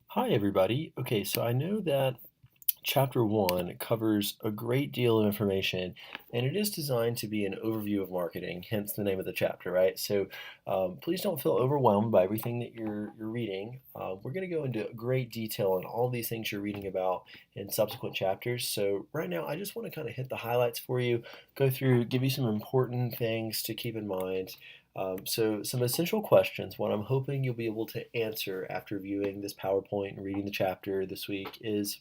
Hi, everybody. Okay, so I know that chapter one covers a great deal of information, and it is designed to be an overview of marketing, hence the name of the chapter, right? So please don't feel overwhelmed by everything that you're reading. We're going to go into great detail on all these things you're reading about in subsequent chapters. So right now, I just want to kind of hit the highlights for you, go through, give you some important things to keep in mind. So some essential questions, what I'm hoping you'll be able to answer after viewing this PowerPoint and reading the chapter this week is,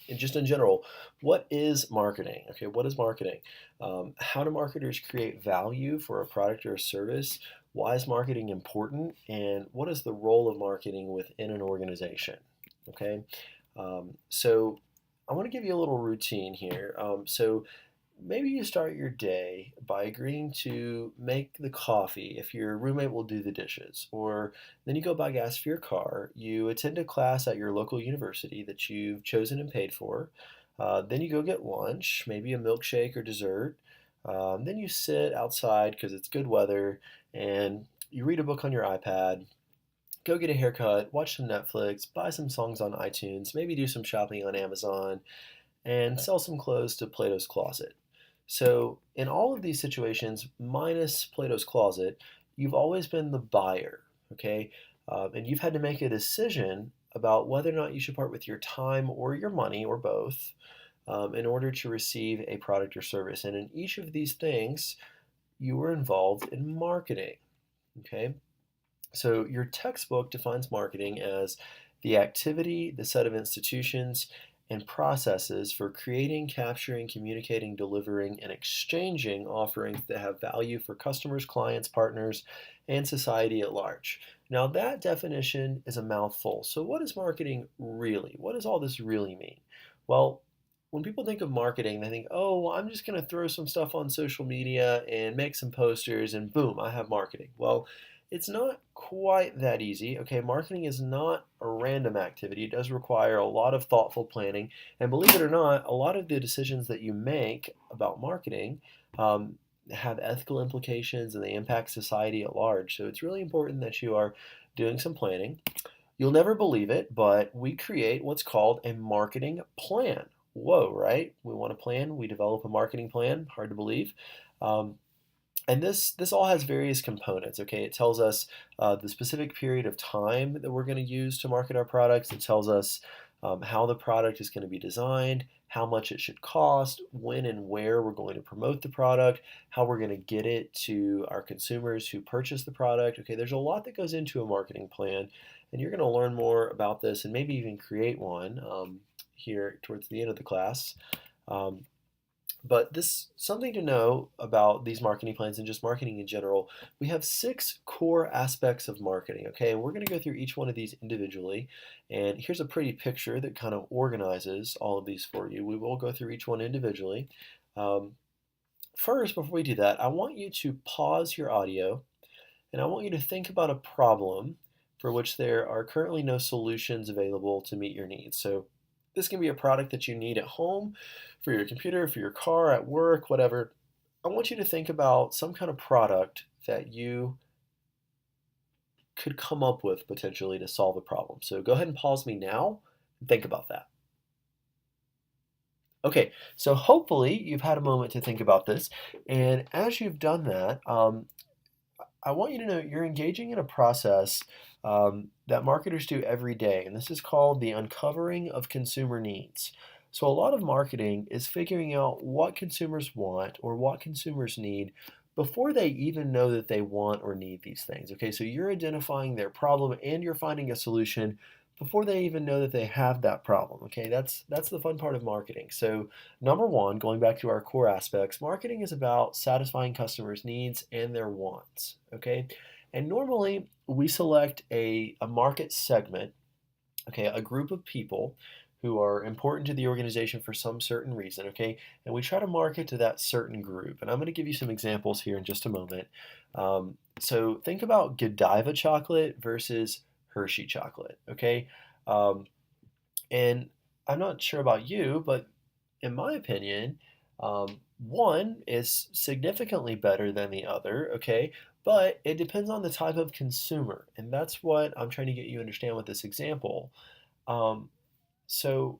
and just in general, what is marketing? Okay, what is marketing? How do marketers create value for a product or a service? Why is marketing important? And what is the role of marketing within an organization? Okay, so I want to give you a little routine here. So maybe you start your day by agreeing to make the coffee if your roommate will do the dishes, or then you go buy gas for your car. You attend a class at your local university that you've chosen and paid for. Then you go get lunch, maybe a milkshake or dessert. Then you sit outside because it's good weather and you read a book on your iPad, go get a haircut, watch some Netflix, buy some songs on iTunes, maybe do some shopping on Amazon, and sell some clothes to Plato's Closet. So, in all of these situations, minus Plato's Closet, you've always been the buyer, okay? And you've had to make a decision about whether or not you should part with your time or your money or both in order to receive a product or service. And in each of these things, you were involved in marketing, okay? So, your textbook defines marketing as the activity, the set of institutions, and processes for creating, capturing, communicating, delivering, and exchanging offerings that have value for customers, clients, partners, and society at large. Now, that definition is a mouthful. So, what is marketing really? What does all this really mean? Well, when people think of marketing, they think, oh, well, I'm just going to throw some stuff on social media and make some posters, and boom, I have marketing. Well, it's not quite that easy. Okay, marketing is not a random activity. It does require a lot of thoughtful planning. And believe it or not, a lot of the decisions that you make about marketing um, have ethical implications and they impact society at large. So it's really important that you are doing some planning. You'll never believe it, but we create what's called a marketing plan. Whoa, right? We want a plan, we develop a marketing plan. Hard to believe. Um, and this all has various components. Okay, it tells us the specific period of time that we're going to use to market our products. It tells us how the product is going to be designed, how much it should cost, when and where we're going to promote the product, how we're going to get it to our consumers who purchase the product. Okay, there's a lot that goes into a marketing plan, and you're going to learn more about this and maybe even create one here towards the end of the class. Um, but this something to know about these marketing plans and just marketing in general. We have six core aspects of marketing, okay? And we're going to go through each one of these individually. And here's a pretty picture that kind of organizes all of these for you. We will go through each one individually. Um, First, before we do that, I want you to pause your audio and I want you to think about a problem for which there are currently no solutions available to meet your needs. So this can be a product that you need at home, for your computer, for your car, at work, whatever. I want you to think about some kind of product that you could come up with potentially to solve a problem. So go ahead and pause me now and think about that. Okay, so hopefully you've had a moment to think about this. And as you've done that, I want you to know you're engaging in a process that marketers do every day, and this is called the uncovering of consumer needs. So, a lot of marketing is figuring out what consumers want or what consumers need before they even know that they want or need these things. Okay, so you're identifying their problem and you're finding a solution before they even know that they have that problem. Okay, that's the fun part of marketing. So, number one, going back to our core aspects, marketing is about satisfying customers' needs and their wants. Okay. And normally we select a market segment, okay, a group of people who are important to the organization for some certain reason, okay, and we try to market to that certain group. And I'm going to give you some examples here in just a moment. So think about Godiva chocolate versus Hershey chocolate, okay? Um, and I'm not sure about you, but in my opinion, One is significantly better than the other, okay? But it depends on the type of consumer, and that's what I'm trying to get you to understand with this example. Um, so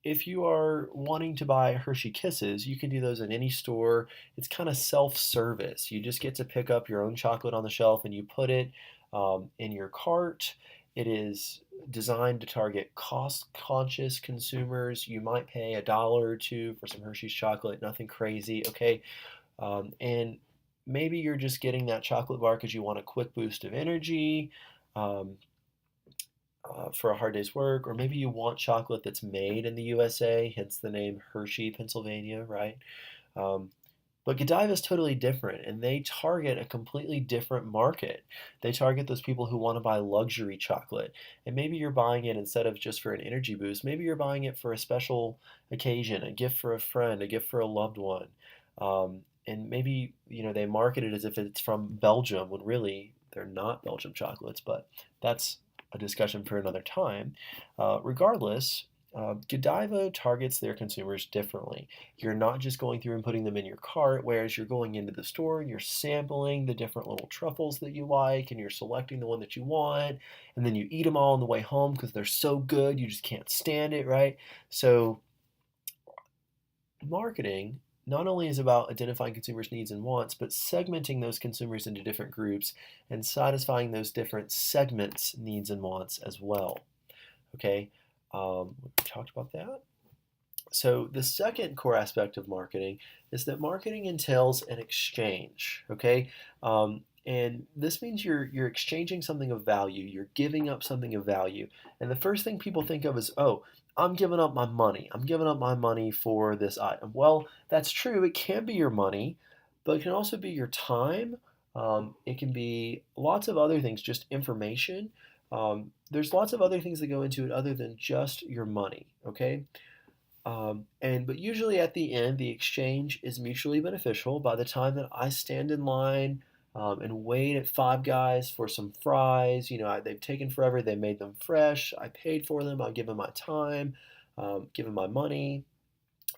if you are wanting to buy Hershey Kisses, you can do those in any store. It's kind of self-service. You just get to pick up your own chocolate on the shelf and you put it in your cart. It is designed to target cost-conscious consumers. You might pay $1 or $2 for some Hershey's chocolate, nothing crazy, okay? And maybe you're just getting that chocolate bar because you want a quick boost of energy. Um, for a hard day's work, or maybe you want chocolate that's made in the USA, hence the name Hershey, Pennsylvania, right? Um, but Godiva is totally different, and they target a completely different market. They target those people who want to buy luxury chocolate, and maybe you're buying it instead of just for an energy boost. Maybe you're buying it for a special occasion, a gift for a friend, a gift for a loved one. And maybe they market it as if it's from Belgium when really they're not Belgium chocolates, but that's a discussion for another time. Regardless, Godiva targets their consumers differently. You're not just going through and putting them in your cart, whereas you're going into the store and you're sampling the different little truffles that you like and you're selecting the one that you want, and then you eat them all on the way home because they're so good you just can't stand it, right? So marketing not only is about identifying consumers' needs and wants, but segmenting those consumers into different groups and satisfying those different segments' needs and wants as well. Okay, we talked about that. So the second core aspect of marketing is that marketing entails an exchange. Okay, and this means you're exchanging something of value. You're giving up something of value. And the first thing people think of is, oh, I'm giving up my money. I'm giving up my money for this item. Well, that's true. It can be your money, but it can also be your time. It can be lots of other things, just information. There's lots of other things that go into it other than just your money. Okay. But usually at the end, the exchange is mutually beneficial. By the time that I stand in line and wait at Five Guys for some fries, they've taken forever. They made them fresh. I paid for them. I've given my time, given my money.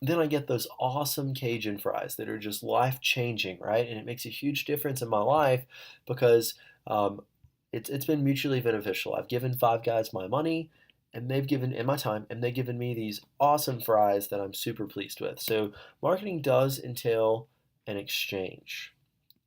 Then I get those awesome Cajun fries that are just life changing, right? And it makes a huge difference in my life because um, it's been mutually beneficial. I've given Five Guys my money, and they've given in my time, and they've given me these awesome fries that I'm super pleased with. So marketing does entail an exchange.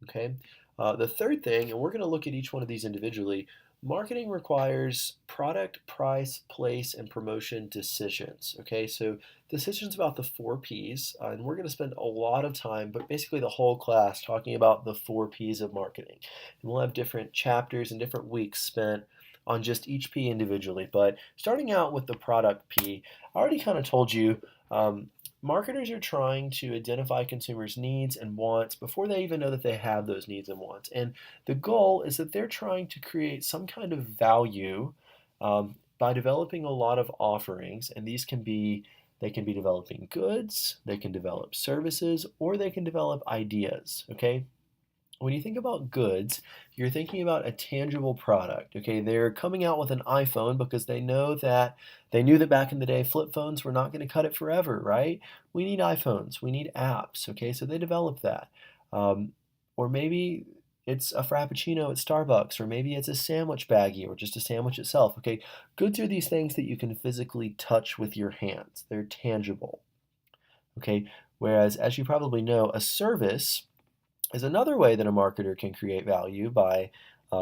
Okay. The third thing, and we're going to look at each one of these individually, marketing requires product, price, place, and promotion decisions. Okay, so decisions about the 4 Ps, and we're going to spend a lot of time, but basically the whole class, talking about the 4 Ps of marketing. And we'll have different chapters and different weeks spent on just each P individually. But starting out with the product P, I already kind of told you. Marketers are trying to identify consumers' needs and wants before they even know that they have those needs and wants. And the goal is that they're trying to create some kind of value by developing a lot of offerings. And they can be developing goods, they can develop services, or they can develop ideas. Okay. When you think about goods, you're thinking about a tangible product. Okay, they're coming out with an iPhone because they knew that back in the day flip phones were not going to cut it forever, right? We need iPhones, we need apps. Okay, so they developed that. Um, or maybe it's a Frappuccino at Starbucks, or maybe it's a sandwich baggie, or just a sandwich itself. Okay, goods are these things that you can physically touch with your hands. They're tangible. Okay, whereas as you probably know, a service is another way that a marketer can create value by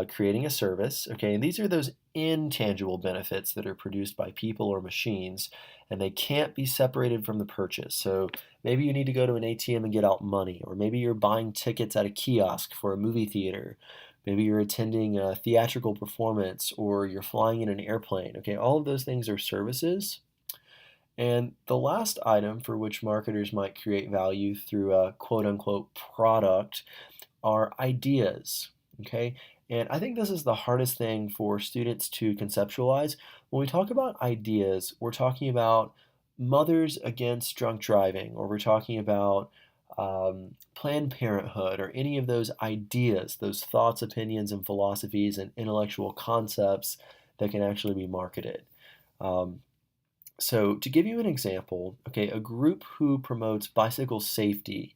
creating a service. Okay, and these are those intangible benefits that are produced by people or machines, and they can't be separated from the purchase. So maybe you need to go to an ATM and get out money, or maybe you're buying tickets at a kiosk for a movie theater. Maybe you're attending a theatrical performance, or you're flying in an airplane. Okay, all of those things are services. And the last item for which marketers might create value through a quote unquote product are ideas. Okay. And I think this is the hardest thing for students to conceptualize. When we talk about ideas, we're talking about mothers against drunk driving, or we're talking about Planned Parenthood, or any of those ideas, those thoughts, opinions, and philosophies and intellectual concepts that can actually be marketed. Um, So to give you an example, okay, a group who promotes bicycle safety,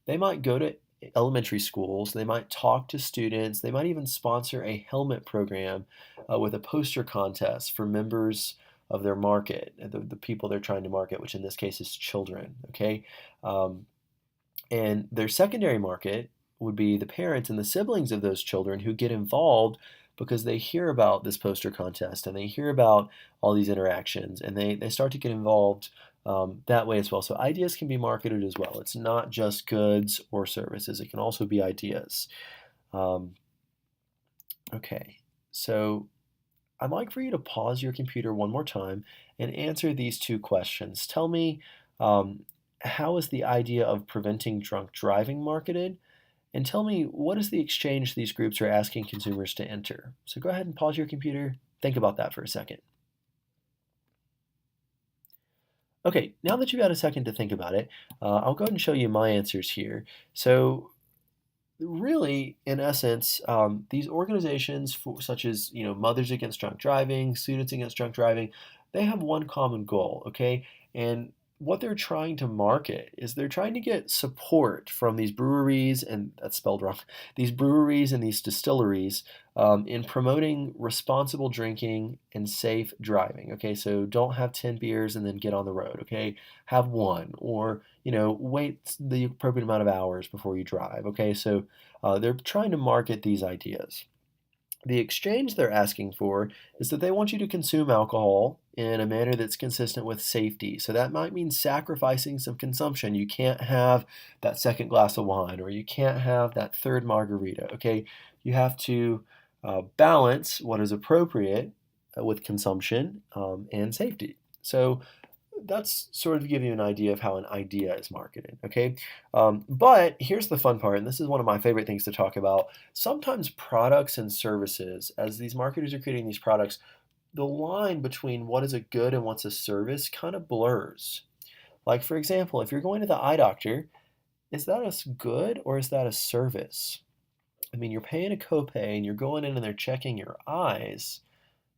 they might go to elementary schools, they might talk to students, they might even sponsor a helmet program with a poster contest for members of their market, the people they're trying to market, which in this case is children, okay? Um, and their secondary market would be the parents and the siblings of those children who get involved because they hear about this poster contest and they hear about all these interactions and they start to get involved that way as well. So ideas can be marketed as well. It's not just goods or services, it can also be ideas. Um, okay, so I'd like for you to pause your computer one more time and answer these two questions. Tell me, um, how is the idea of preventing drunk driving marketed? And tell me, what is the exchange these groups are asking consumers to enter? So go ahead and pause your computer. Think about that for a second. Okay, now that you've had a second to think about it, I'll go ahead and show you my answers here. So really, in essence, these organizations, such as Mothers Against Drunk Driving, Students Against Drunk Driving, they have one common goal, okay? And what they're trying to market is they're trying to get support from these breweries, and that's spelled wrong, these breweries and these distilleries in promoting responsible drinking and safe driving, okay? So don't have 10 beers and then get on the road, okay? Have one, or wait the appropriate amount of hours before you drive. Okay, so they're trying to market these ideas. The exchange they're asking for is that they want you to consume alcohol in a manner that's consistent with safety. So that might mean sacrificing some consumption. You can't have that second glass of wine, or you can't have that third margarita. Okay, you have to balance what is appropriate with consumption and safety. So that's sort of to give you an idea of how an idea is marketed, okay? But here's the fun part, and this is one of my favorite things to talk about. Sometimes products and services, as these marketers are creating these products, the line between what is a good and what's a service kind of blurs. Like, for example, if you're going to the eye doctor, is that a good or is that a service? I mean, you're paying a copay and you're going in and they're checking your eyes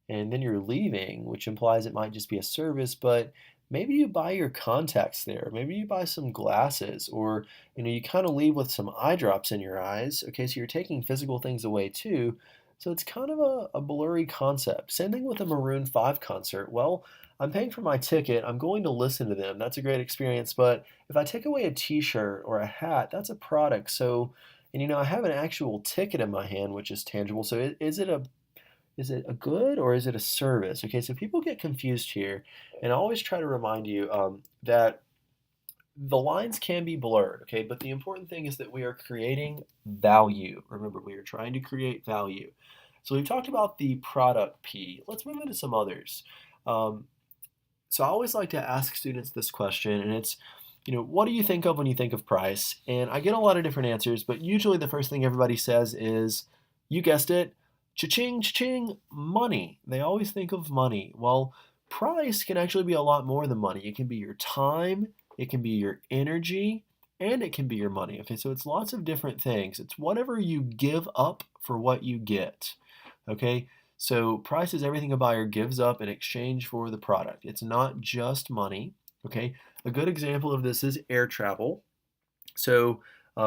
and then you're leaving, which implies it might just be a service, but maybe you buy your contacts there. Maybe you buy some glasses, or you kind of leave with some eye drops in your eyes. Okay, so you're taking physical things away too. So it's kind of a blurry concept. Same thing with a Maroon 5 concert. Well, I'm paying for my ticket. I'm going to listen to them. That's a great experience. But if I take away a t-shirt or a hat, that's a product. So, and I have an actual ticket in my hand, which is tangible. So is it a good or is it a service? Okay, so people get confused here, and I always try to remind you that the lines can be blurred, okay, but the important thing is that we are creating value. Remember, we are trying to create value. So we've talked about the product P. Let's move into some others. Um, so I always like to ask students this question, and it's, what do you think of when you think of price? And I get a lot of different answers, but usually the first thing everybody says is, you guessed it, cha-ching, cha-ching, money. They always think of money. Well, price can actually be a lot more than money. It can be your time, it can be your energy, and it can be your money. Okay, so it's lots of different things. It's whatever you give up for what you get. Okay, so price is everything a buyer gives up in exchange for the product. It's not just money. Okay, a good example of this is air travel. So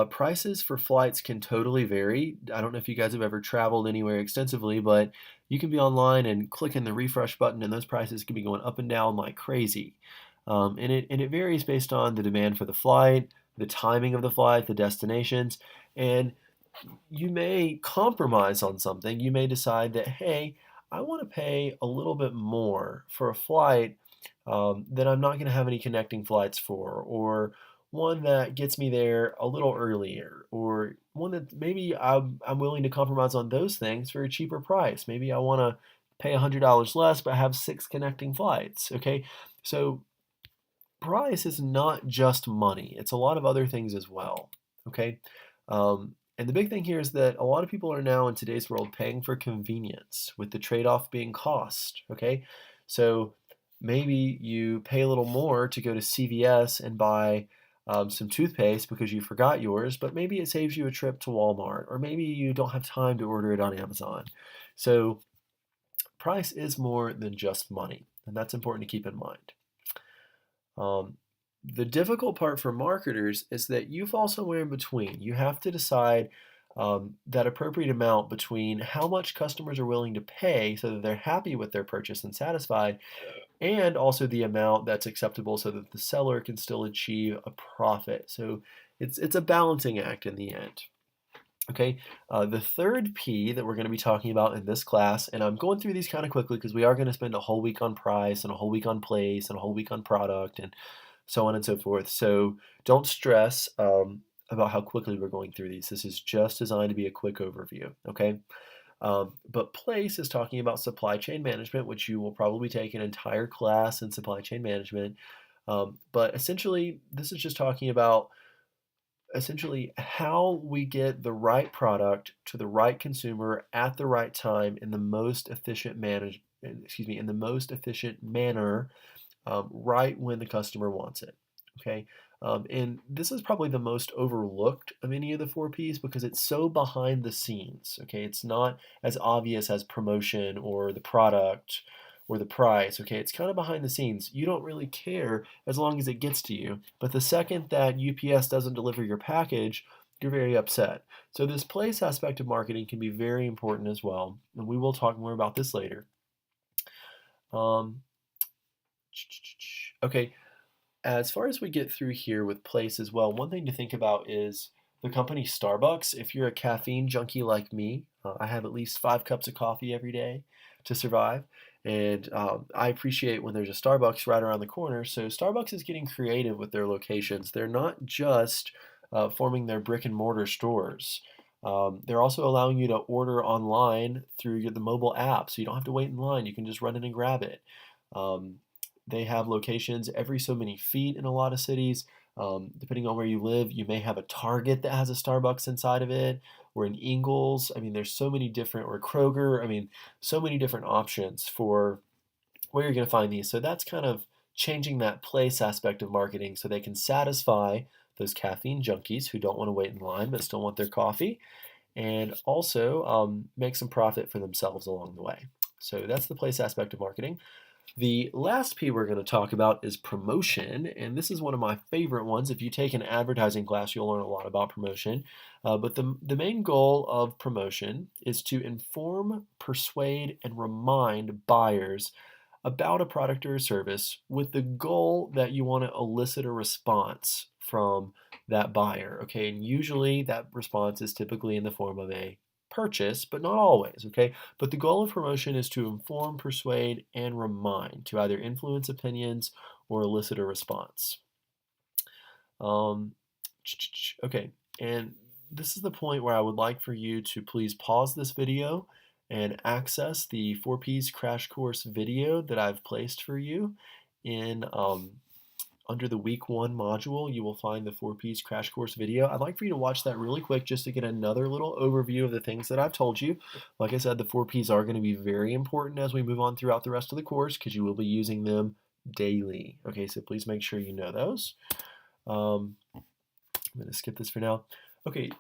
prices for flights can totally vary. I don't know if you guys have ever traveled anywhere extensively, but you can be online and clicking the refresh button, and those prices can be going up and down like crazy. And it varies based on the demand for the flight, the timing of the flight, the destinations, and you may compromise on something. You may decide that, hey, I want to pay a little bit more for a flight that I'm not going to have any connecting flights for, or one that gets me there a little earlier, or one that maybe I'm willing to compromise on those things for a cheaper price. Maybe I want to pay $100 less but have 6 connecting flights. Okay, so price is not just money, it's a lot of other things as well. Okay, and the big thing here is that a lot of people are now in today's world paying for convenience, with the trade-off being cost. Okay, so maybe you pay a little more to go to CVS and buy some toothpaste because you forgot yours, but maybe it saves you a trip to Walmart, or maybe you don't have time to order it on Amazon. So price is more than just money, and that's important to keep in mind. Um, the difficult part for marketers is that you fall somewhere in between. You have to decide that appropriate amount between how much customers are willing to pay so that they're happy with their purchase and satisfied, and also the amount that's acceptable so that the seller can still achieve a profit. So it's a balancing act in the end. Okay, the third P that we're going to be talking about in this class, and I'm going through these kind of quickly because we are going to spend a whole week on price and a whole week on place and a whole week on product and so on and so forth. So don't stress about how quickly we're going through these. This is just designed to be a quick overview, okay? But place is talking about supply chain management, which you will probably take an entire class in supply chain management. But essentially, this is just talking about essentially how we get the right product to the right consumer at the right time in the most efficient in the most efficient manner, right when the customer wants it. Okay. And this is probably the most overlooked of any of the four P's because it's so behind the scenes. Okay. It's not as obvious as promotion or the product or the price. Okay. It's kind of behind the scenes. You don't really care as long as it gets to you. But the second that UPS doesn't deliver your package, you're very upset. So this place aspect of marketing can be very important as well. And we will talk more about this later. Um, okay, as far as we get through here with place as well, one thing to think about is the company Starbucks. If you're a caffeine junkie like me, I have at least 5 cups of coffee every day to survive. And I appreciate when there's a Starbucks right around the corner. So Starbucks is getting creative with their locations. They're not just forming their brick and mortar stores. They're also allowing you to order online through the mobile app, so you don't have to wait in line. You can just run in and grab it. Um, they have locations every so many feet in a lot of cities. Depending on where you live, you may have a Target that has a Starbucks inside of it, or an Ingles. I mean, there's so many different, or Kroger. I mean, so many different options for where you're going to find these. So that's kind of changing that place aspect of marketing so they can satisfy those caffeine junkies who don't want to wait in line but still want their coffee, and also make some profit for themselves along the way. So that's the place aspect of marketing. The last P we're going to talk about is promotion, and this is one of my favorite ones. If you take an advertising class, you'll learn a lot about promotion. But the main goal of promotion is to inform, persuade, and remind buyers about a product or a service with the goal that you want to elicit a response from that buyer. Okay, and usually that response is typically in the form of a purchase, but not always. Okay, but the goal of promotion is to inform, persuade, and remind, to either influence opinions or elicit a response. Um, okay, and this is the point where I would like for you to please pause this video and access the 4Ps crash course video that I've placed for you in under the week 1 module. You will find the 4Ps crash course video. I'd like for you to watch that really quick just to get another little overview of the things that I've told you. Like I said, the 4Ps are going to be very important as we move on throughout the rest of the course because you will be using them daily. Okay, so please make sure you know those. I'm going to skip this for now. Okay,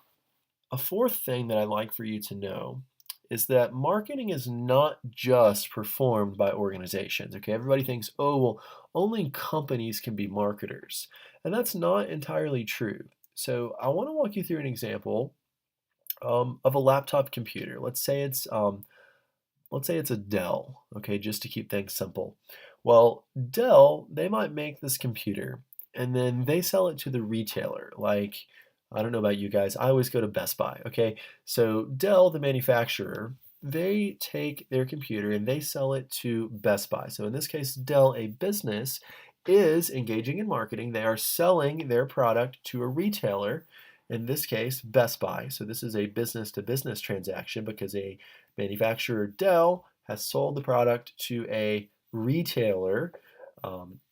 a fourth thing that I'd like for you to know is that marketing is not just performed by organizations. Okay, everybody thinks, oh, well, only companies can be marketers. And that's not entirely true. So I want to walk you through an example of a laptop computer. Let's say it's a Dell, okay, just to keep things simple. Well, Dell, they might make this computer and then they sell it to the retailer. Like, I don't know about you guys, I always go to Best Buy, okay? So Dell, the manufacturer, they take their computer and they sell it to Best Buy. So in this case, Dell, a business, is engaging in marketing. They are selling their product to a retailer, in this case, Best Buy. So this is a business to business transaction because a manufacturer, Dell, has sold the product to a retailer,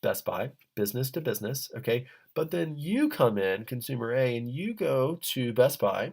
Best Buy, business to business, okay? But then you come in, consumer A, and you go to Best Buy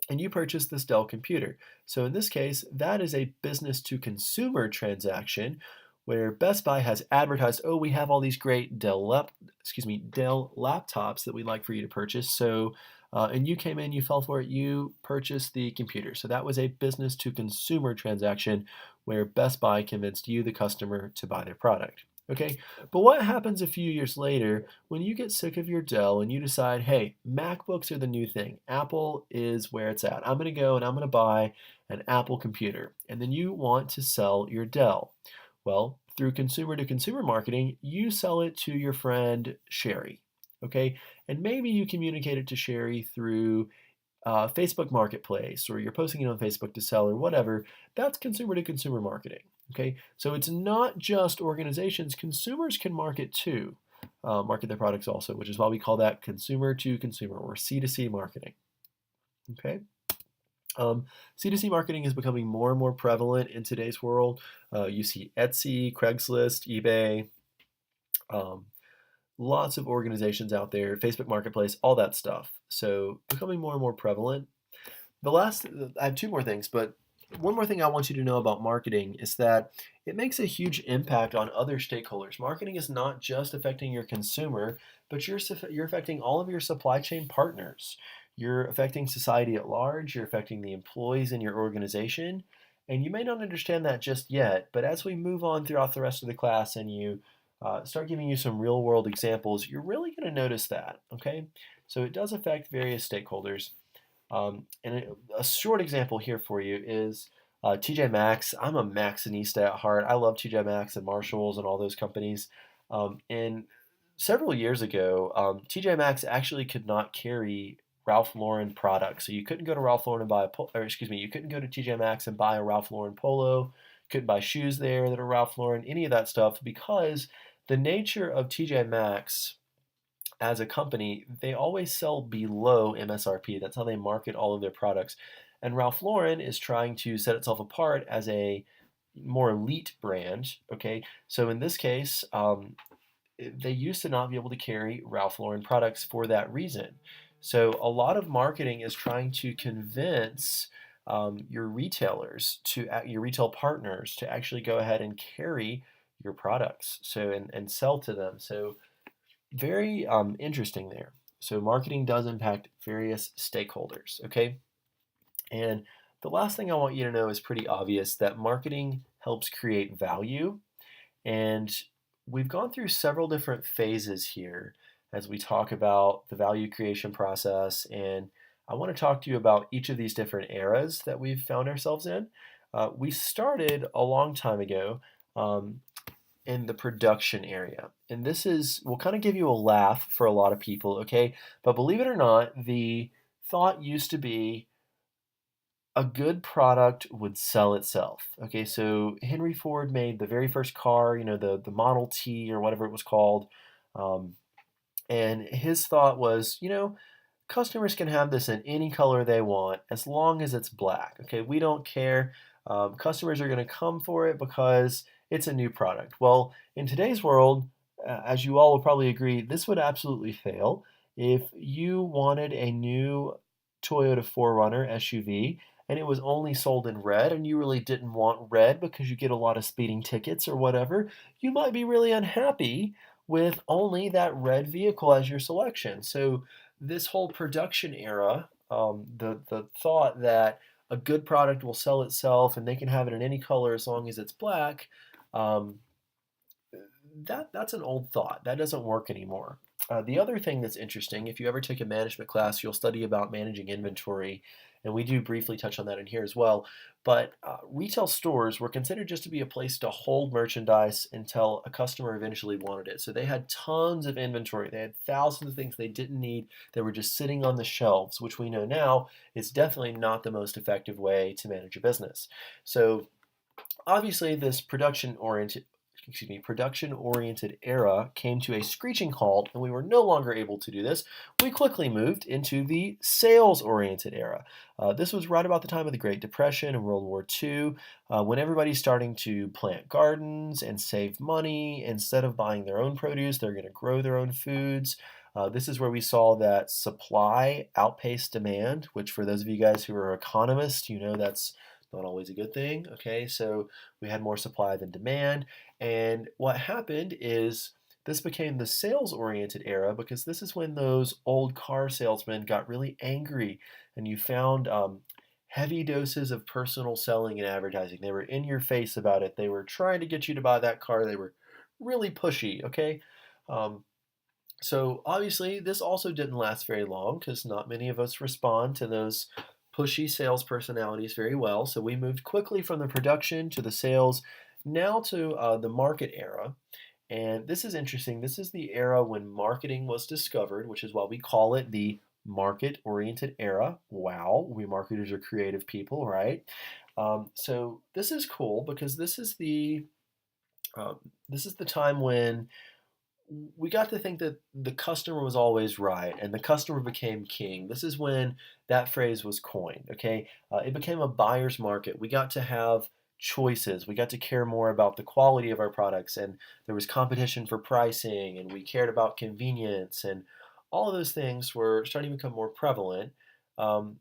and you purchase this Dell computer. So in this case, that is a business to consumer transaction where Best Buy has advertised, oh, we have all these great Dell laptops that we'd like for you to purchase. So, and you came in, you fell for it, you purchased the computer. So that was a business to consumer transaction where Best Buy convinced you, the customer, to buy their product. Okay, but what happens a few years later when you get sick of your Dell and you decide, hey, MacBooks are the new thing. Apple is where it's at. I'm going to go and I'm going to buy an Apple computer. And then you want to sell your Dell. Well, through consumer to consumer marketing, you sell it to your friend Sherry. Okay, and maybe you communicate it to Sherry through Facebook Marketplace, or you're posting it on Facebook to sell, or whatever. That's consumer to consumer marketing. Okay, so it's not just organizations, consumers can market too, market their products also, which is why we call that consumer to consumer, or C2C marketing. Okay. C2C marketing is becoming more and more prevalent in today's world. You see Etsy, Craigslist, eBay, um, lots of organizations out there, Facebook Marketplace, all that stuff. So becoming more and more prevalent. I have two more things, but one more thing I want you to know about marketing is that it makes a huge impact on other stakeholders. Marketing is not just affecting your consumer, but you're affecting all of your supply chain partners. You're affecting society at large, you're affecting the employees in your organization, and you may not understand that just yet, but as we move on throughout the rest of the class and you start giving you some real world examples, you're really going to notice that, okay? So it does affect various stakeholders. A short example here for you is TJ Maxx. I'm a Maxxinista at heart. I love TJ Maxx and Marshalls and all those companies. And several years ago, TJ Maxx actually could not carry Ralph Lauren products. So you couldn't go to Ralph Lauren and buy or excuse me, you couldn't go to TJ Maxx and buy a Ralph Lauren polo. Couldn't buy shoes there that are Ralph Lauren, any of that stuff, because the nature of TJ Maxx as a company, they always sell below MSRP. That's how they market all of their products. And Ralph Lauren is trying to set itself apart as a more elite brand. Okay, so in this case, they used to not be able to carry Ralph Lauren products for that reason. So a lot of marketing is trying to convince your retailers your retail partners to actually go ahead and carry your products and sell to them. So very interesting there. So marketing does impact various stakeholders, okay? And the last thing I want you to know is pretty obvious that marketing helps create value. And we've gone through several different phases here as we talk about the value creation process. And I want to talk to you about each of these different eras that we've found ourselves in. We started a long time ago in the production area. And this will kind of give you a laugh for a lot of people, okay? But believe it or not, the thought used to be a good product would sell itself. Okay, so Henry Ford made the very first car, the Model T or whatever it was called. Um, and his thought was, customers can have this in any color they want as long as it's black. Okay, we don't care. Customers are going to come for it because it's a new product. Well, in today's world, as you all will probably agree, this would absolutely fail. If you wanted a new Toyota 4Runner SUV and it was only sold in red and you really didn't want red because you get a lot of speeding tickets or whatever, you might be really unhappy with only that red vehicle as your selection. So this whole production era, the thought that a good product will sell itself and they can have it in any color as long as it's black, um, that's an old thought. That doesn't work anymore. The other thing that's interesting, if you ever take a management class, you'll study about managing inventory, and we do briefly touch on that in here as well. But retail stores were considered just to be a place to hold merchandise until a customer eventually wanted it. So they had tons of inventory. They had thousands of things they didn't need that were just sitting on the shelves, which we know now is definitely not the most effective way to manage a business. So obviously, this production-oriented era came to a screeching halt, and we were no longer able to do this. We quickly moved into the sales-oriented era. This was right about the time of the Great Depression and World War II, when everybody's starting to plant gardens and save money. Instead of buying their own produce, they're going to grow their own foods. This is where we saw that supply outpaced demand, which for those of you guys who are economists, you know that's not always a good thing. Okay, so we had more supply than demand. And what happened is this became the sales oriented era because this is when those old car salesmen got really angry and you found heavy doses of personal selling and advertising. They were in your face about it. They were trying to get you to buy that car. They were really pushy, okay? Um, so obviously, this also didn't last very long because not many of us respond to those pushy sales personalities very well. So we moved quickly from the production to the sales, now to the market era. And this is interesting. This is the era when marketing was discovered, which is why we call it the market-oriented era. Wow, we marketers are creative people, right? So this is cool because um, this is the time when we got to think that the customer was always right and the customer became king. This is when that phrase was coined, okay? It became a buyer's market. We got to have choices. We got to care more about the quality of our products, and there was competition for pricing, and we cared about convenience, and all of those things were starting to become more prevalent. Um,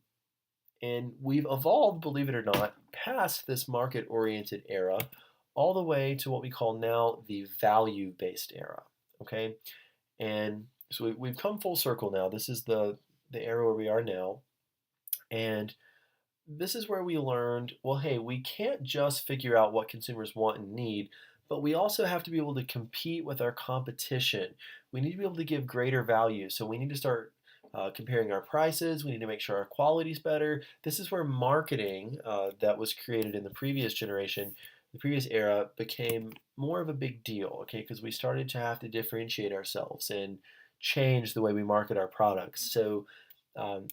and we've evolved, believe it or not, past this market oriented era all the way to what we call now the value based era. Okay. And so we've come full circle now. This is the era where we are now. And this is where we learned, well, hey, we can't just figure out what consumers want and need, but we also have to be able to compete with our competition. We need to be able to give greater value. So we need to start comparing our prices. We need to make sure our quality is better. This is where marketing that was created in the previous generation, the previous era, became more of a big deal, okay? Because we started to have to differentiate ourselves and change the way we market our products. So um,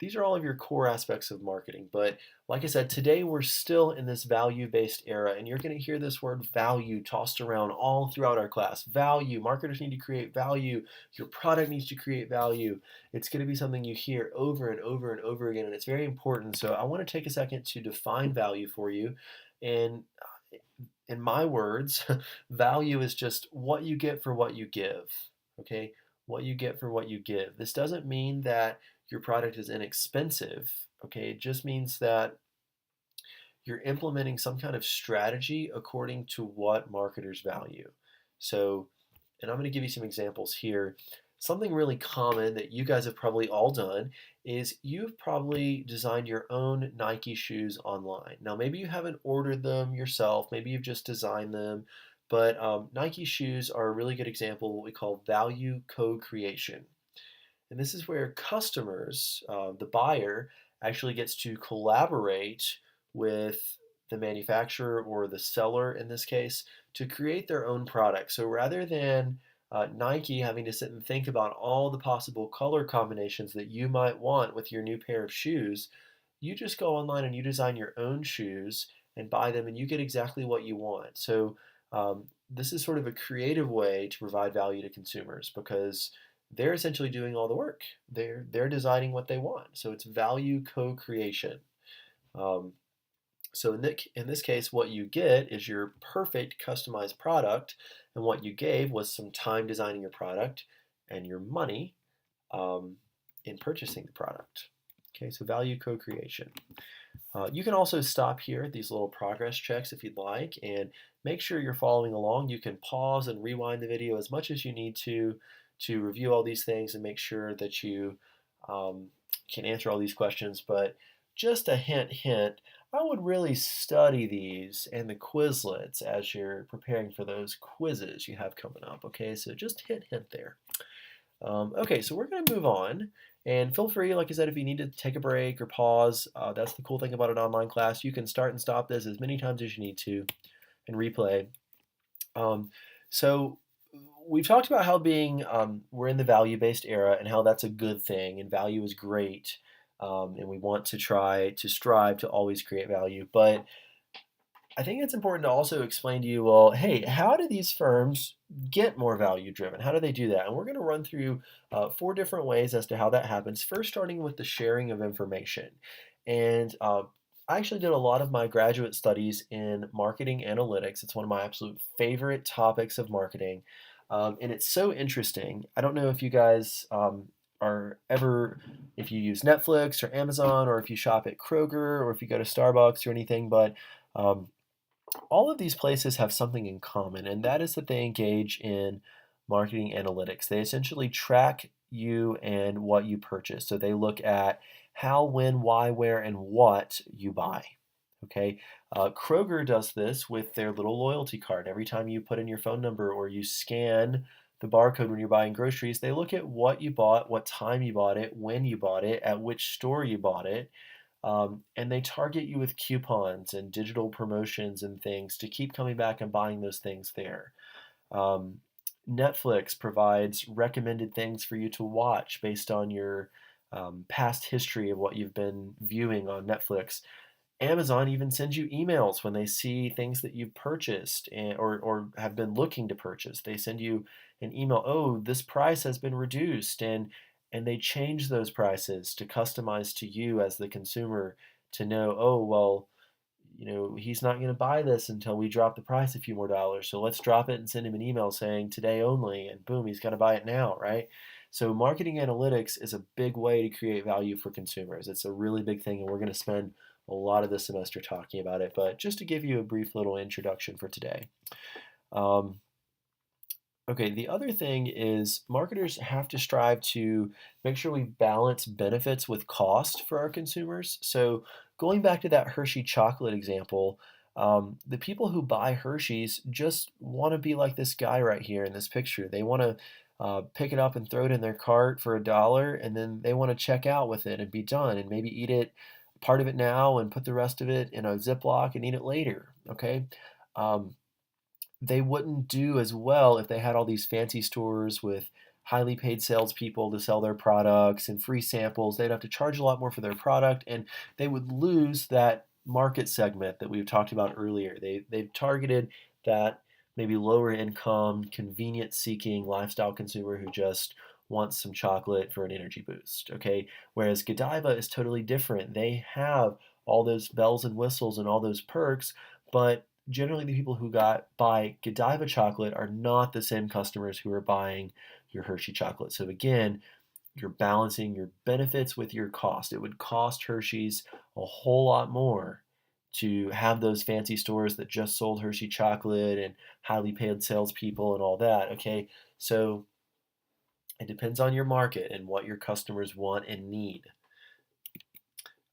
these are all of your core aspects of marketing. But like I said, today we're still in this value based era, and you're going to hear this word value tossed around all throughout our class. Value. Marketers need to create value. Your product needs to create value. It's going to be something you hear over and over and over again, and it's very important. So I want to take a second to define value for you. And in my words, value is just what you get for what you give. Okay? What you get for what you give. This doesn't mean that your product is inexpensive. Okay? It just means that you're implementing some kind of strategy according to what marketers value. So, and I'm going to give you some examples here. Something really common that you guys have probably all done is you've probably designed your own Nike shoes online. Now, maybe you haven't ordered them yourself, maybe you've just designed them, but Nike shoes are a really good example of what we call value co-creation. And this is where customers, the buyer, actually gets to collaborate with the manufacturer or the seller in this case to create their own product. So rather than Nike having to sit and think about all the possible color combinations that you might want with your new pair of shoes, you just go online and you design your own shoes and buy them, and you get exactly what you want. So this is sort of a creative way to provide value to consumers because they're essentially doing all the work. They're designing what they want. So it's value co-creation. Um, so in this case, what you get is your perfect customized product, and what you gave was some time designing your product and your money um, in purchasing the product. Okay, so value co-creation. You can also stop here at these little progress checks if you'd like, and make sure you're following along. You can pause and rewind the video as much as you need to review all these things and make sure that you can answer all these questions. But just a hint, I would really study these and the Quizlets as you're preparing for those quizzes you have coming up. Okay, so just hint there. Okay, so we're going to move on. And feel free, like I said, if you need to take a break or pause, that's the cool thing about an online class. You can start and stop this as many times as you need to and replay. So we've talked about how we're in the value-based era and how that's a good thing and value is great. And we want to try to strive to always create value. But I think it's important to also explain to you, well, hey, how do these firms get more value driven? How do they do that? And we're going to run through 4 different ways as to how that happens. First, starting with the sharing of information. And I actually did a lot of my graduate studies in marketing analytics. It's one of my absolute favorite topics of marketing. And it's so interesting. I don't know if you guys are ever, if you use Netflix or Amazon, or if you shop at Kroger, or if you go to Starbucks or anything, but um, all of these places have something in common, and that is that they engage in marketing analytics. They essentially track you and what you purchase. So they look at how, when, why, where, and what you buy. Okay, Kroger does this with their little loyalty card. Every time you put in your phone number or you scan the barcode when you're buying groceries, they look at what you bought, what time you bought it, when you bought it, at which store you bought it, and they target you with coupons and digital promotions and things to keep coming back and buying those things there. Um, Netflix provides recommended things for you to watch based on your past history of what you've been viewing on Netflix. Amazon even sends you emails when they see things that you've purchased or have been looking to purchase. They send you an email, oh, this price has been reduced, and they change those prices to customize to you as the consumer to know, oh, well, he's not going to buy this until we drop the price a few more dollars. So let's drop it and send him an email saying today only, and boom, he's going to buy it now, right? So marketing analytics is a big way to create value for consumers. It's a really big thing, and we're going to spend a lot of this semester talking about it. But just to give you a brief little introduction for today. Um, Okay, the other thing is marketers have to strive to make sure we balance benefits with cost for our consumers. So, going back to that Hershey chocolate example, the people who buy Hershey's just want to be like this guy right here in this picture. They want to pick it up and throw it in their cart for $1, and then they want to check out with it and be done, and maybe eat it part of it now and put the rest of it in a Ziploc and eat it later. Okay. Um, they wouldn't do as well if they had all these fancy stores with highly paid salespeople to sell their products and free samples. They'd have to charge a lot more for their product, and they would lose that market segment that we've talked about earlier. They've targeted that maybe lower income, convenient seeking lifestyle consumer who just wants some chocolate for an energy boost. Okay, whereas Godiva is totally different. They have all those bells and whistles and all those perks, but generally the people who buy Godiva chocolate are not the same customers who are buying your Hershey chocolate. So again, you're balancing your benefits with your cost. It would cost Hershey's a whole lot more to have those fancy stores that just sold Hershey chocolate and highly paid salespeople and all that. Okay, so it depends on your market and what your customers want and need.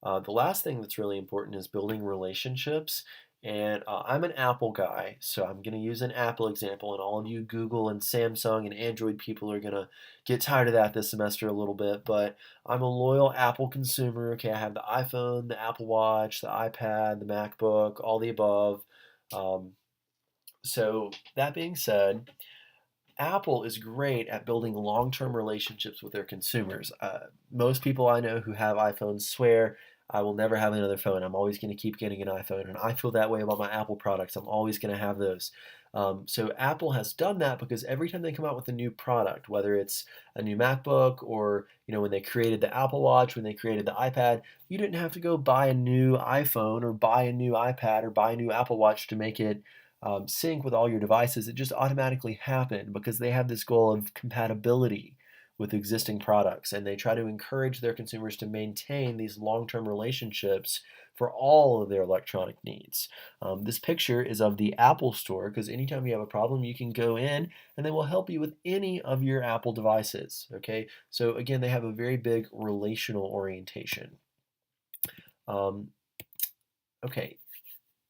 The last thing that's really important is building relationships. And I'm an Apple guy, so I'm going to use an Apple example. And all of you Google and Samsung and Android people are going to get tired of that this semester a little bit. But I'm a loyal Apple consumer. Okay, I have the iPhone, the Apple Watch, the iPad, the MacBook, all the above. Um, so that being said, Apple is great at building long-term relationships with their consumers. Most people I know who have iPhones swear, I will never have another phone. I'm always going to keep getting an iPhone, and I feel that way about my Apple products. I'm always going to have those. So Apple has done that because every time they come out with a new product, whether it's a new MacBook or when they created the Apple Watch, when they created the iPad, you didn't have to go buy a new iPhone or buy a new iPad or buy a new Apple Watch to make it sync with all your devices. It just automatically happened because they have this goal of compatibility with existing products, and they try to encourage their consumers to maintain these long-term relationships for all of their electronic needs. This picture is of the Apple Store because anytime you have a problem, you can go in and they will help you with any of your Apple devices. Okay, so again, they have a very big relational orientation. Um, okay,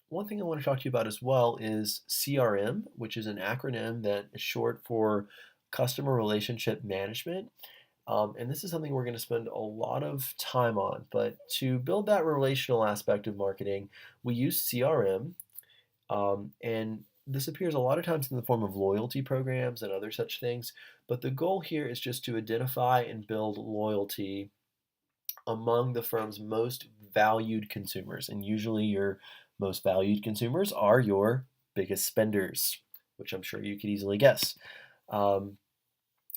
one thing I want to talk to you about as well is CRM, which is an acronym that is short for Customer Relationship Management. And this is something we're going to spend a lot of time on. But to build that relational aspect of marketing, we use CRM. And this appears a lot of times in the form of loyalty programs and other such things. But the goal here is just to identify and build loyalty among the firm's most valued consumers. And usually your most valued consumers are your biggest spenders, which I'm sure you could easily guess. Um,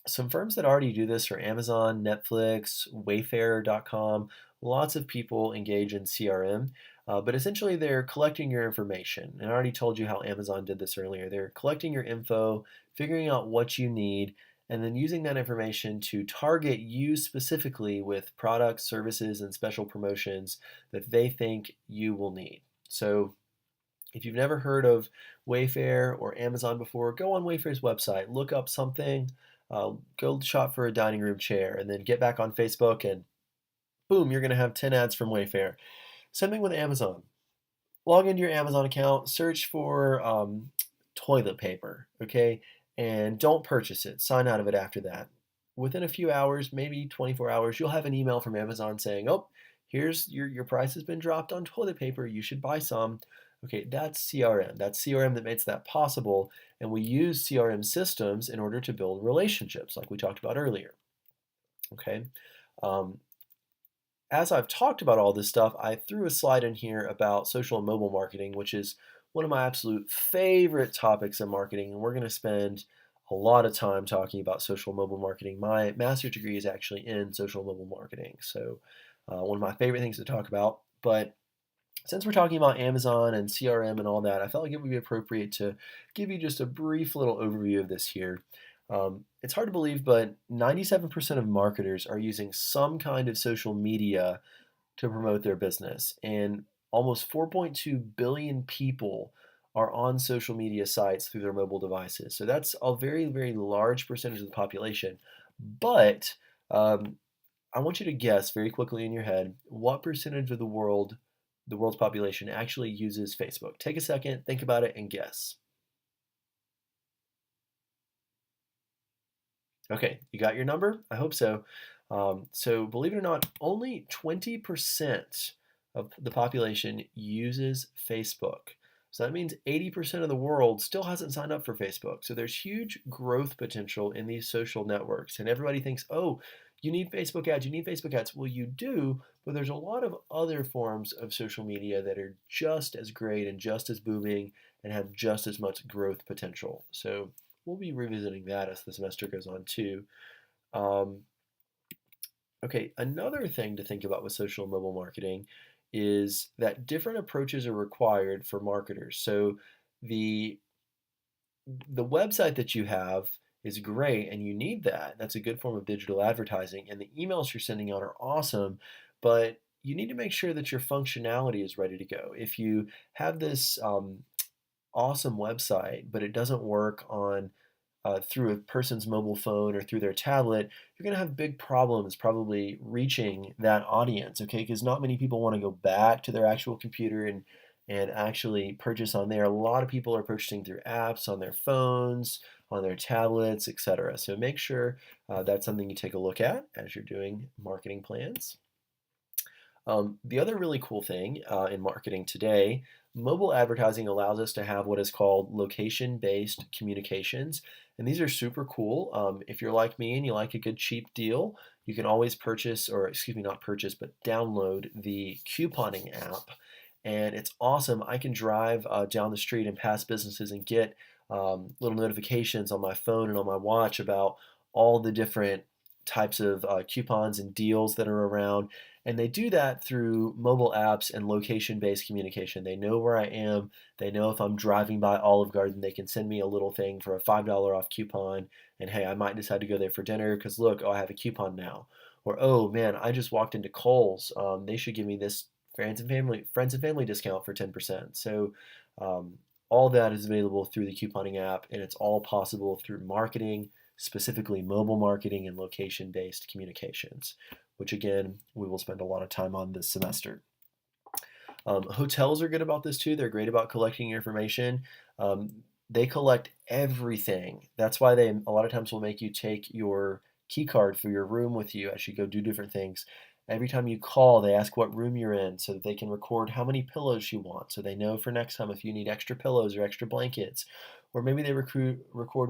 some firms that already do this are Amazon, Netflix, Wayfair.com. Lots of people engage in CRM, but essentially they're collecting your information. And I already told you how Amazon did this earlier. They're collecting your info, figuring out what you need, and then using that information to target you specifically with products, services, and special promotions that they think you will need. So if you've never heard of Wayfair or Amazon before, go on Wayfair's website, look up something, go shop for a dining room chair, and then get back on Facebook, and boom, you're going to have 10 ads from Wayfair. Same thing with Amazon. log into your Amazon account, search for toilet paper, okay? And don't purchase it. Sign out of it after that. Within a few hours, maybe 24 hours, you'll have an email from Amazon saying, oh, here's your price has been dropped on toilet paper. You should buy some. Okay, that's CRM. That's CRM that makes that possible. And we use CRM systems in order to build relationships, like we talked about earlier. Okay. Um, as I've talked about all this stuff, I threw a slide in here about social and mobile marketing, which is one of my absolute favorite topics in marketing. And we're going to spend a lot of time talking about social and mobile marketing. My master's degree is actually in social and mobile marketing. So, one of my favorite things to talk about. But since we're talking about Amazon and CRM and all that, I felt like it would be appropriate to give you just a brief little overview of this here. It's hard to believe, but 97% of marketers are using some kind of social media to promote their business. And almost 4.2 billion people are on social media sites through their mobile devices. So that's a very, very large percentage of the population. But um, I want you to guess very quickly in your head what percentage of the world's population actually uses Facebook. Take a second, think about it, and guess. Okay, you got your number? I hope so. So believe it or not, only 20% of the population uses Facebook. So that means 80% of the world still hasn't signed up for Facebook. So there's huge growth potential in these social networks. And everybody thinks, oh, you need Facebook ads, you need Facebook ads. Well, you do, but there's a lot of other forms of social media that are just as great and just as booming and have just as much growth potential. So we'll be revisiting that as the semester goes on too. Um, okay, another thing to think about with social and mobile marketing is that different approaches are required for marketers. So the the website that you have is great and you need that. That's a good form of digital advertising, and the emails you're sending out are awesome, but you need to make sure that your functionality is ready to go. If you have this awesome website, but it doesn't work on through a person's mobile phone or through their tablet, you're going to have big problems probably reaching that audience, okay? Because not many people want to go back to their actual computer and actually purchase on there. A lot of people are purchasing through apps on their phones, on their tablets, etc. So make sure that's something you take a look at as you're doing marketing plans. The other really cool thing in marketing today, mobile advertising allows us to have what is called location-based communications. And these are super cool. If you're like me and you like a good cheap deal, you can always purchase, or excuse me, not purchase, but download the couponing app. And it's awesome. I can drive down the street and pass businesses and get little notifications on my phone and on my watch about all the different types of coupons and deals that are around. And they do that through mobile apps and location-based communication. They know where I am. They know if I'm driving by Olive Garden, they can send me a little thing for a $5 off coupon. And hey, I might decide to go there for dinner because look, oh, I have a coupon now. Or oh man, I just walked into Kohl's. They should give me this friends and family discount for 10%. So um, all that is available through the couponing app, and it's all possible through marketing, specifically mobile marketing and location-based communications, which again, we will spend a lot of time on this semester. Hotels are good about this too. They're great about collecting your information. They collect everything. That's why they a lot of times will make you take your key card for your room with you as you go do different things. Every time you call, they ask what room you're in so that they can record how many pillows you want so they know for next time if you need extra pillows or extra blankets. Or maybe they record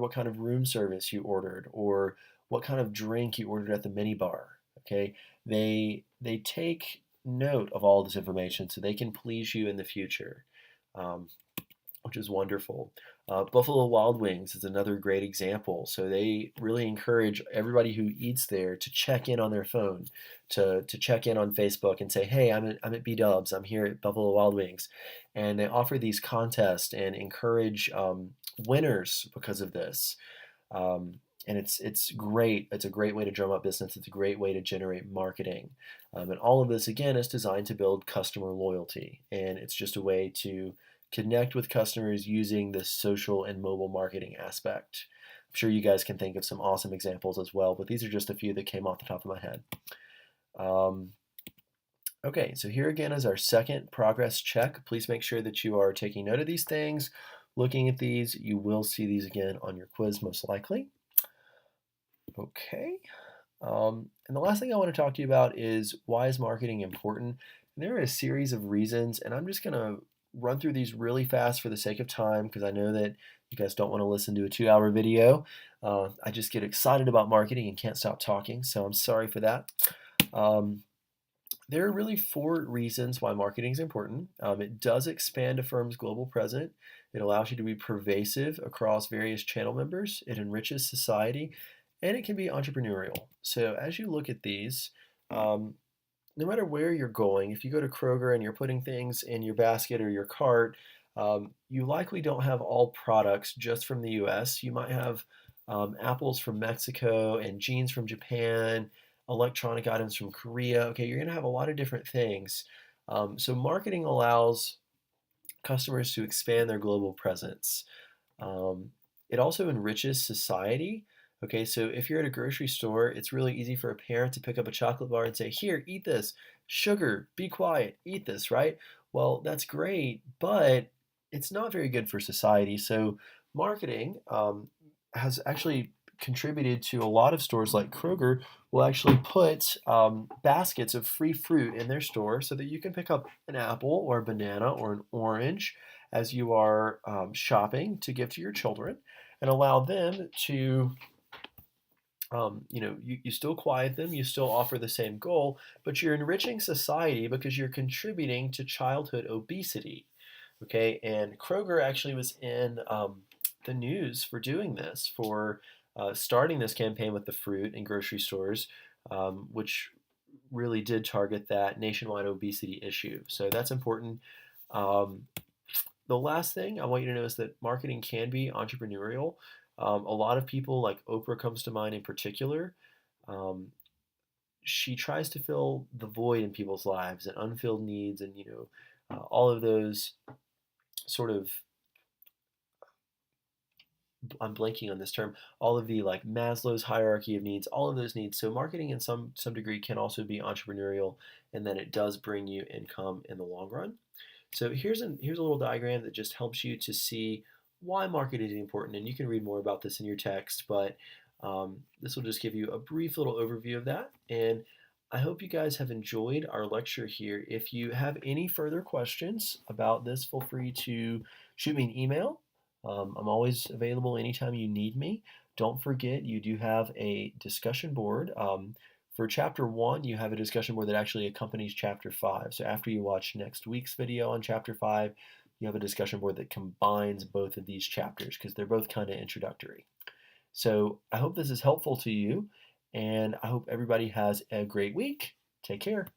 what kind of room service you ordered or what kind of drink you ordered at the minibar. Okay, they take note of all this information so they can please you in the future, um, which is wonderful. Buffalo Wild Wings is another great example. So they really encourage everybody who eats there to check in on their phone, to check in on Facebook and say, hey, I'm at B Dubs, I'm here at Buffalo Wild Wings. And they offer these contests and encourage winners because of this. Um, and it's great. It's a great way to drum up business. It's a great way to generate marketing. And all of this, again, is designed to build customer loyalty. And it's just a way to connect with customers using the social and mobile marketing aspect. I'm sure you guys can think of some awesome examples as well, but these are just a few that came off the top of my head. Um, Okay, so here again is our second progress check. Please make sure that you are taking note of these things, looking at these. You will see these again on your quiz most likely. Okay. And the last thing I want to talk to you about is why is marketing important? There are a series of reasons, and I'm just going to run through these really fast for the sake of time because I know that you guys don't want to listen to a 2-hour video. I just get excited about marketing and can't stop talking, so I'm sorry for that. Um, there are really 4 reasons why marketing is important. It does expand a firm's global presence. It allows you to be pervasive across various channel members. It enriches society, and it can be entrepreneurial. So as you look at these, um, no matter where you're going, if you go to Kroger and you're putting things in your basket or your cart, you likely don't have all products just from the US. You might have apples from Mexico and jeans from Japan, electronic items from Korea. Okay, you're going to have a lot of different things. So, marketing allows customers to expand their global presence. Um, it also enriches society. Okay, so if you're at a grocery store, it's really easy for a parent to pick up a chocolate bar and say, "Here, eat this. Sugar, be quiet, eat this," right? Well, that's great, but it's not very good for society. So, marketing has actually contributed to a lot of stores like Kroger will actually put baskets of free fruit in their store so that you can pick up an apple or a banana or an orange as you are shopping to give to your children and allow them to you still quiet them, you still offer the same goal, but you're enriching society because you're contributing to childhood obesity. Okay, and Kroger actually was in the news for doing this, for starting this campaign with the fruit in grocery stores, which really did target that nationwide obesity issue. So that's important. Um, the last thing I want you to know is that marketing can be entrepreneurial. A lot of people, like Oprah comes to mind in particular, um, she tries to fill the void in people's lives and unfilled needs and, all of those sort of, I'm blanking on this term, all of the like Maslow's hierarchy of needs, all of those needs. So marketing in some degree can also be entrepreneurial, and then it does bring you income in the long run. So here's a little diagram that just helps you to see why marketing is important, and you can read more about this in your text, but this will just give you a brief little overview of that. And I hope you guys have enjoyed our lecture here. If you have any further questions about this, feel free to shoot me an email. I'm always available anytime you need me. Don't forget, you do have a discussion board. For chapter 1, you have a discussion board that actually accompanies chapter 5. So after you watch next week's video on chapter 5, you have a discussion board that combines both of these chapters because they're both kind of introductory. So I hope this is helpful to you, and I hope everybody has a great week. Take care.